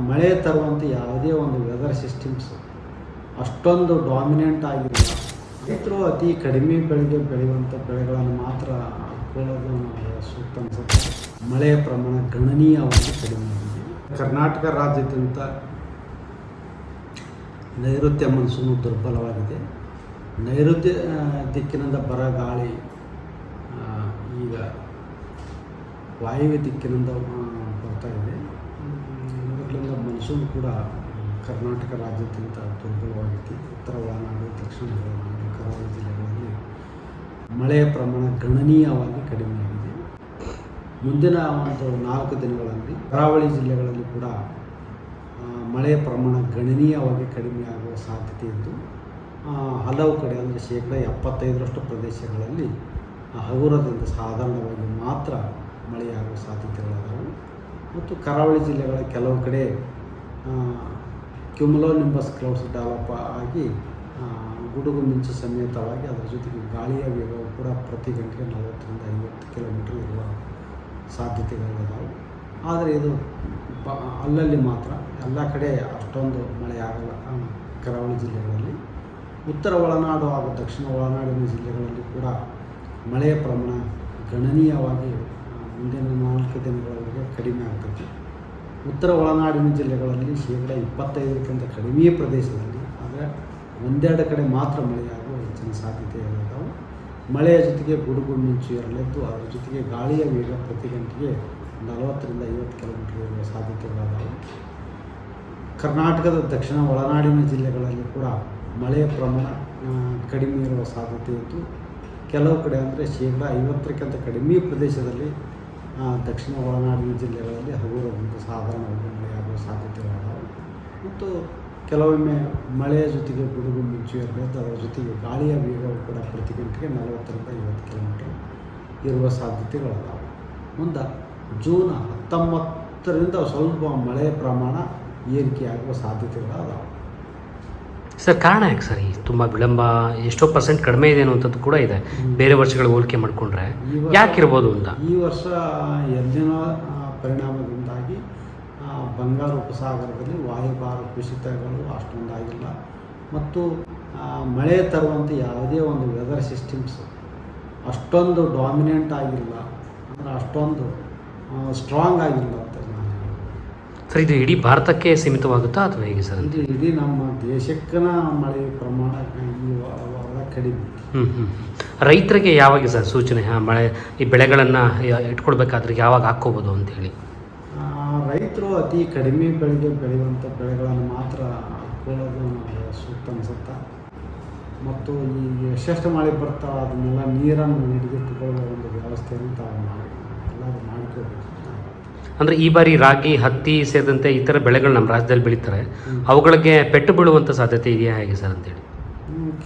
ಮಳೆ ತರುವಂಥ ಯಾವುದೇ ಒಂದು ವೆದರ್ ಸಿಸ್ಟಮ್ಸ್ ಅಷ್ಟೊಂದು ಡಾಮಿನೆಂಟ್ ಆಗಿಲ್ಲ. ರೈತರು ಅತಿ ಕಡಿಮೆ ಬೆಳೆಯುವಂಥ ಬೆಳೆಗಳನ್ನು ಮಾತ್ರ ಹಾಕೊಳ್ಳೋದು ಸೂಕ್ತ ಅನಿಸುತ್ತೆ. ಮಳೆಯ ಪ್ರಮಾಣ ಗಣನೀಯವಾಗಿ ಕಡಿಮೆ ಆಗಿದೆ. ಕರ್ನಾಟಕ ರಾಜ್ಯಾದ್ಯಂತ ನೈಋತ್ಯ ಮನ್ಸೂನು ದುರ್ಬಲವಾಗಿದೆ. ನೈಋತ್ಯ ದಿಕ್ಕಿನಿಂದ ಬರ ಗಾಳಿ ಈಗ ವಾಯುವ್ಯ ದಿಕ್ಕಿನಿಂದ ಬರ್ತಾ ಇದೆ. ಇದರಿಂದ ಮನ್ಸೂನ್ ಕೂಡ ಕರ್ನಾಟಕ ರಾಜ್ಯಾದ್ಯಂತ ದುರ್ಬಲವಾಗಿದೆ. ಉತ್ತರ ಒಳನಾಡು, ದಕ್ಷಿಣ ಒಳನಾಡು, ಕರಾವಳಿ ಜಿಲ್ಲೆಗಳಲ್ಲಿ ಮಳೆಯ ಪ್ರಮಾಣ ಗಣನೀಯವಾಗಿ ಕಡಿಮೆಯಾಗಿದೆ. ಮುಂದಿನ ಒಂದು 4 ದಿನಗಳಲ್ಲಿ ಕರಾವಳಿ ಜಿಲ್ಲೆಗಳಲ್ಲಿ ಕೂಡ ಮಳೆಯ ಪ್ರಮಾಣ ಗಣನೀಯವಾಗಿ ಕಡಿಮೆಯಾಗುವ ಸಾಧ್ಯತೆ ಇದ್ದು, ಹಲವು ಕಡೆ ಅಂದರೆ 75% ಪ್ರದೇಶಗಳಲ್ಲಿ ಹಗುರದಿಂದ ಸಾಧಾರಣವಾಗಿ ಮಾತ್ರ ಮಳೆಯಾಗುವ ಸಾಧ್ಯತೆಗಳಿದಾವೆ. ಮತ್ತು ಕರಾವಳಿ ಜಿಲ್ಲೆಗಳ ಕೆಲವು ಕಡೆ ಕ್ಯುಮುಲೋ ನಿಂಬಸ್ ಕ್ಲೌಡ್ಸ್ ಡೆವಲಪ್ ಆಗಿ ಗುಡುಗು ಮಿಂಚು ಸಮೇತವಾಗಿ ಅದರ ಜೊತೆಗೆ ಗಾಳಿಯ ವೇಗವು ಕೂಡ ಪ್ರತಿ ಗಂಟೆಗೆ 40ರಿಂದ 50 ಕಿಲೋಮೀಟರ್ ಇರುವ ಸಾಧ್ಯತೆಗಳಿದಾವೆ. ಆದರೆ ಇದು ಅಲ್ಲಲ್ಲಿ ಮಾತ್ರ, ಎಲ್ಲ ಕಡೆ ಅಷ್ಟೊಂದು ಮಳೆ ಆಗಲ್ಲ. ಕರಾವಳಿ ಜಿಲ್ಲೆಗಳಲ್ಲಿ, ಉತ್ತರ ಒಳನಾಡು ಹಾಗೂ ದಕ್ಷಿಣ ಒಳನಾಡಿನ ಜಿಲ್ಲೆಗಳಲ್ಲಿ ಕೂಡ ಮಳೆಯ ಪ್ರಮಾಣ ಗಣನೀಯವಾಗಿ ಮುಂದಿನ 4 ದಿನಗಳವರೆಗೆ ಕಡಿಮೆ ಆಗ್ತದೆ. ಉತ್ತರ ಒಳನಾಡಿನ ಜಿಲ್ಲೆಗಳಲ್ಲಿ 25% ಕಡಿಮೆ ಪ್ರದೇಶದಲ್ಲಿ, ಆದರೆ ಒಂದೆರಡು ಕಡೆ ಮಾತ್ರ ಮಳೆಯಾಗುವ ಹೆಚ್ಚಿನ ಸಾಧ್ಯತೆ ಇದಾವೆ. ಮಳೆಯ ಜೊತೆಗೆ ಗುಡುಗು ಮಿಂಚು ಇರಲಿದ್ದು, ಅದರ ಜೊತೆಗೆ ಗಾಳಿಯ ವೇಗ ಪ್ರತಿ ಗಂಟೆಗೆ 40ರಿಂದ 50 ಕಿಲೋಮೀಟರ್ ಇರುವ ಸಾಧ್ಯತೆಗಳಿದಾವೆ. ಕರ್ನಾಟಕದ ದಕ್ಷಿಣ ಒಳನಾಡಿನ ಜಿಲ್ಲೆಗಳಲ್ಲಿ ಕೂಡ ಮಳೆಯ ಪ್ರಮಾಣ ಕಡಿಮೆ ಇರುವ ಸಾಧ್ಯತೆ ಇದ್ದು, ಕೆಲವು ಕಡೆ ಅಂದರೆ 50% ಕಡಿಮೆ ಪ್ರದೇಶದಲ್ಲಿ ದಕ್ಷಿಣ ಒಳನಾಡಿನ ಜಿಲ್ಲೆಗಳಲ್ಲಿ ಹಗುರದಿಂದ ಸಾಧಾರಣವಾಗಿ ಮಳೆಯಾಗುವ ಸಾಧ್ಯತೆಗಳಿದಾವೆ. ಮತ್ತು ಕೆಲವೊಮ್ಮೆ ಮಳೆಯ ಜೊತೆಗೆ ಗುಡುಗು ಮಿಂಚು ಇರಲಿದ್ದು, ಅದರ ಜೊತೆಗೆ ಗಾಳಿಯ ವೇಗವು ಕೂಡ ಪ್ರತಿ ಗಂಟೆಗೆ 40ರಿಂದ 50 ಕಿಲೋಮೀಟರ್ ಇರುವ ಸಾಧ್ಯತೆಗಳಿದಾವೆ. ಮುಂದೆ ಜೂನ್ 19ರಿಂದ ಸ್ವಲ್ಪ ಮಳೆಯ ಪ್ರಮಾಣ ಏರಿಕೆಯಾಗುವ ಸಾಧ್ಯತೆಗಳಿದಾವೆ. ಸರ್, ಕಾರಣ ಯಾಕೆ ಸರ್ ಈ ತುಂಬ ವಿಳಂಬ, ಎಷ್ಟೋ % ಕಡಿಮೆ ಇದೆ ಅನ್ನುವಂಥದ್ದು ಕೂಡ ಇದೆ ಬೇರೆ ವರ್ಷಗಳ ಹೋಲಿಕೆ ಮಾಡಿಕೊಂಡ್ರೆ? ಯಾಕಿರ್ಬೋದು ಅಂತ? ಈ ವರ್ಷ ಎಲ್ಲಿನ ಪರಿಣಾಮದಿಂದಾಗಿ ಬಂಗಾಳ ಉಪಸಾಗರದಲ್ಲಿ ವಾಯುಭಾರ ಕುಸಿತಗಳು ಅಷ್ಟೊಂದಾಗಿಲ್ಲ. ಮತ್ತು ಮಳೆ ತರುವಂಥ ಯಾವುದೇ ಒಂದು ವೆದರ್ ಸಿಸ್ಟಮ್ಸ್ ಅಷ್ಟೊಂದು ಡಾಮಿನೆಂಟ್ ಆಗಿಲ್ಲ, ಅಂದರೆ ಅಷ್ಟೊಂದು ಸ್ಟ್ರಾಂಗ್ ಆಗಿಲ್ಲ ಅಂತ ನಾನು ಹೇಳ್ಬೋದು. ಸರ್, ಇದು ಇಡೀ ಭಾರತಕ್ಕೆ ಸೀಮಿತವಾಗುತ್ತಾ ಅಥವಾ ಹೇಗೆ ಸರ್? ಇದು ಇಡೀ ನಮ್ಮ ದೇಶಕ್ಕನ ಮಳೆ ಪ್ರಮಾಣ ಈ ಕಡಿಮೆ. ರೈತರಿಗೆ ಯಾವಾಗ ಸರ್ ಸೂಚನೆ, ಮಳೆ ಈ ಬೆಳೆಗಳನ್ನು ಇಟ್ಕೊಳ್ಬೇಕಾದ್ರೆ ಯಾವಾಗ ಹಾಕ್ಕೋಬೋದು ಅಂತೇಳಿ? ರೈತರು ಅತಿ ಕಡಿಮೆ ಬೆಳೆಯುವಂಥ ಬೆಳೆಗಳನ್ನು ಮಾತ್ರ ಹಾಕ್ಕೊಳ್ಳೋದು ಸೂಕ್ತ ಅನಿಸುತ್ತೆ. ಮತ್ತು ಈ ಎಷ್ಟೆಷ್ಟು ಮಳೆ ಬರ್ತಾವೆ ಅದನ್ನೆಲ್ಲ ನೀರನ್ನು ಹಿಡಿದಿಟ್ಟುಕೊಳ್ಳೋ ಒಂದು ವ್ಯವಸ್ಥೆಯನ್ನು ತಾವು ಎಲ್ಲರೂ ಮಾಡಿಕೊಳ್ಬೇಕು. ಅಂದರೆ ಈ ಬಾರಿ ರಾಗಿ, ಹತ್ತಿ ಸೇರಿದಂತೆ ಇತರ ಬೆಳೆಗಳು ನಮ್ಮ ರಾಜ್ಯದಲ್ಲಿ ಬೆಳೀತಾರೆ, ಅವುಗಳಿಗೆ ಪೆಟ್ಟು ಬೀಳುವಂಥ ಸಾಧ್ಯತೆ ಇದೆಯಾ ಹೇಗೆ ಸರ್ ಅಂತೇಳಿ?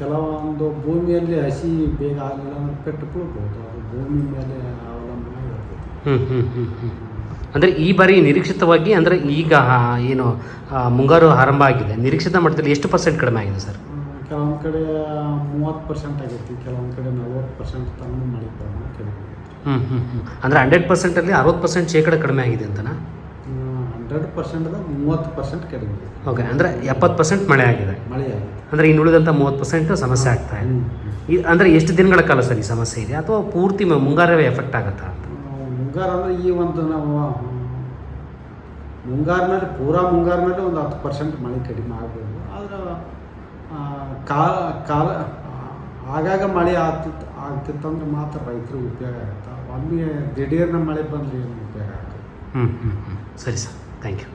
ಕೆಲವೊಂದು ಭೂಮಿಯಲ್ಲಿ ಹಸಿ ಬೇಗ ಆಗಲಿಲ್ಲ ಅಂದರೆ ಪೆಟ್ಟು ಬೀಳ್ಬೋದು. ಅದು ಭೂಮಿ ಮೇಲೆ ಅವಲಂಬನೆ ಇರ್ತದೆ. ಅಂದರೆ ಈ ಬಾರಿ ನಿರೀಕ್ಷಿತವಾಗಿ, ಅಂದರೆ ಈಗ ಏನು ಮುಂಗಾರು ಆರಂಭ ಆಗಿದೆ, ನಿರೀಕ್ಷಿತ ಮಟ್ಟದಲ್ಲಿ ಎಷ್ಟು % ಕಡಿಮೆ ಆಗಿದೆ ಸರ್? ಕೆಲವೊಂದು ಕಡೆ 30% ಆಗೈತಿ, ಕೆಲವೊಂದು ಕಡೆ 40% ತನಕ ಮಳೆ ಪ್ರಮಾಣ ಕಡಿಮೆ ಆಗೈತಿ. ಅಂದರೆ 100%ಅಲ್ಲಿ 60% ಕಡಿಮೆ ಆಗಿದೆ ಅಂತನಾ? 100%ದ 30% ಕಡಿಮೆ ಇದೆ. ಓಕೆ, ಅಂದರೆ 70% ಮಳೆ ಆಗಿದೆ. ಅಂದರೆ ಇನ್ನುಳಿದಂಥ 30% ಸಮಸ್ಯೆ ಆಗ್ತಾ ಇದೆ. ಅಂದರೆ ಎಷ್ಟು ದಿನಗಳ ಕಾಲ ಸರ್ ಈ ಸಮಸ್ಯೆ ಇದೆ, ಅಥವಾ ಪೂರ್ತಿ ಮುಂಗಾರವೇ ಎಫೆಕ್ಟ್ ಆಗುತ್ತಾ ಅಂತ? ಮುಂಗಾರು ಅಂದರೆ ಈ ಒಂದು ನಾವು ಮುಂಗಾರಿನಲ್ಲಿ ಮುಂಗಾರಿನಲ್ಲಿ ಒಂದು 10% ಮಳೆ ಕಡಿಮೆ ಆಗ್ಬೋದು. ಆದರೆ ಕಾಲ ಆಗಾಗ ಮಳೆ ಆಗ್ತಿತ್ತಂದ್ರೆ ಮಾತ್ರ ರೈತರಿಗೆ ಉಪಯೋಗ ಆಗುತ್ತೆ. ಒಮ್ಮೆ ದಿಢೀರ್ನ ಮಳೆ ಬಂದರೆ ಏನು ಉಪಯೋಗ ಆಗ್ತದೆ? ಸರಿ ಸರ್, ಥ್ಯಾಂಕ್ ಯು.